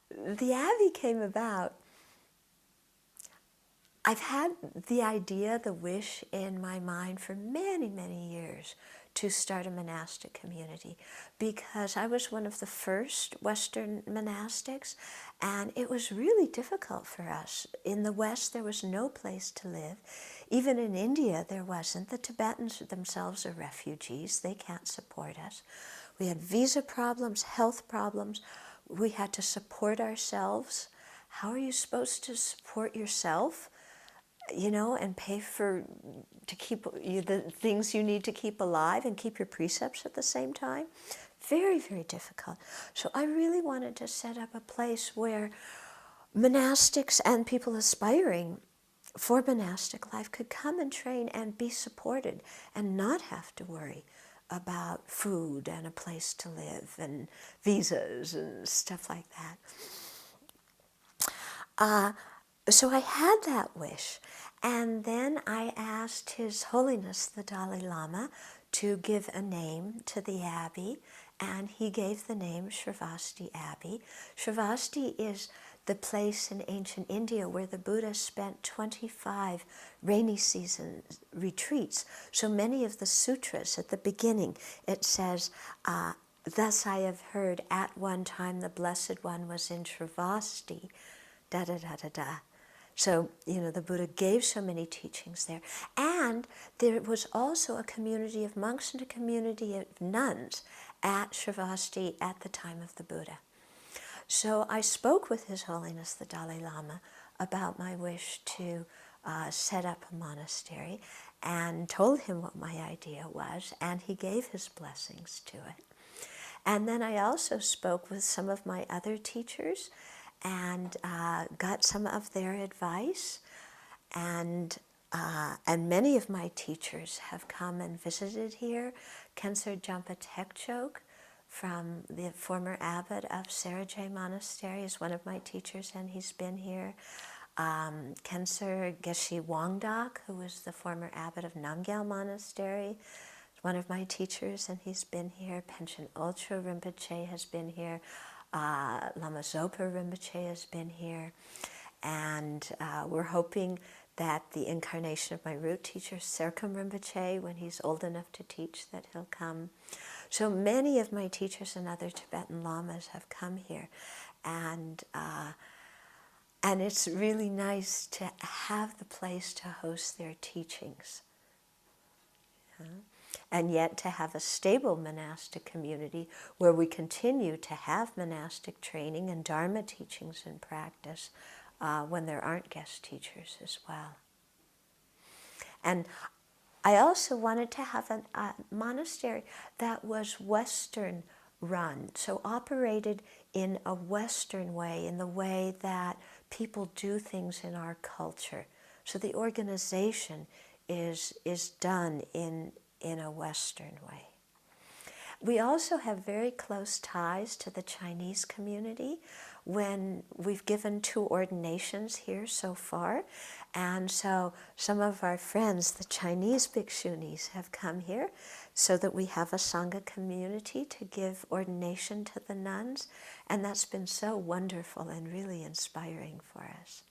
the Abbey came about. I've had the idea, the wish in my mind for many, many years to start a monastic community, because I was one of the first Western monastics, and it was really difficult for us. In the West, there was no place to live. Even in India, there wasn't. The Tibetans themselves are refugees. They can't support us. We had visa problems, health problems. We had to support ourselves. How are you supposed to support yourself? You know, and pay to keep you the things you need to keep alive and keep your precepts at the same time. Very, very difficult. So I really wanted to set up a place where monastics and people aspiring for monastic life could come and train and be supported and not have to worry about food and a place to live and visas and stuff like that. So I had that wish, and then I asked His Holiness the Dalai Lama to give a name to the Abbey, and he gave the name Sravasti Abbey. Sravasti is the place in ancient India where the Buddha spent 25 rainy season retreats. So many of the sutras at the beginning, it says, thus I have heard at one time the Blessed One was in Sravasti, da-da-da-da-da. So, you know, the Buddha gave so many teachings there. And there was also a community of monks and a community of nuns at Sravasti at the time of the Buddha. So I spoke with His Holiness the Dalai Lama about my wish to set up a monastery, and told him what my idea was, and he gave his blessings to it. And then I also spoke with some of my other teachers and got some of their advice, and many of my teachers have come and visited here. Khensur Jampa Tekchok, from the former abbot of Sarajay Monastery, is one of my teachers, and he's been here. Khensur Geshe Wangdak, who was the former abbot of Namgyal Monastery, is one of my teachers, and he's been here. Panchen Ultra Rinpoche has been here. Lama Zopa Rinpoche has been here, and we're hoping that the incarnation of my root teacher, Serkum Rinpoche, when he's old enough to teach, that he'll come. So many of my teachers and other Tibetan lamas have come here, and it's really nice to have the place to host their teachings. And yet to have a stable monastic community where we continue to have monastic training and Dharma teachings and practice when there aren't guest teachers as well. And I also wanted to have a monastery that was Western run, so operated in a Western way, in the way that people do things in our culture. So the organization is done in a Western way. We also have very close ties to the Chinese community when we've given 2 ordinations here so far. And so some of our friends, the Chinese bhikshunis, have come here so that we have a Sangha community to give ordination to the nuns. And that's been so wonderful and really inspiring for us.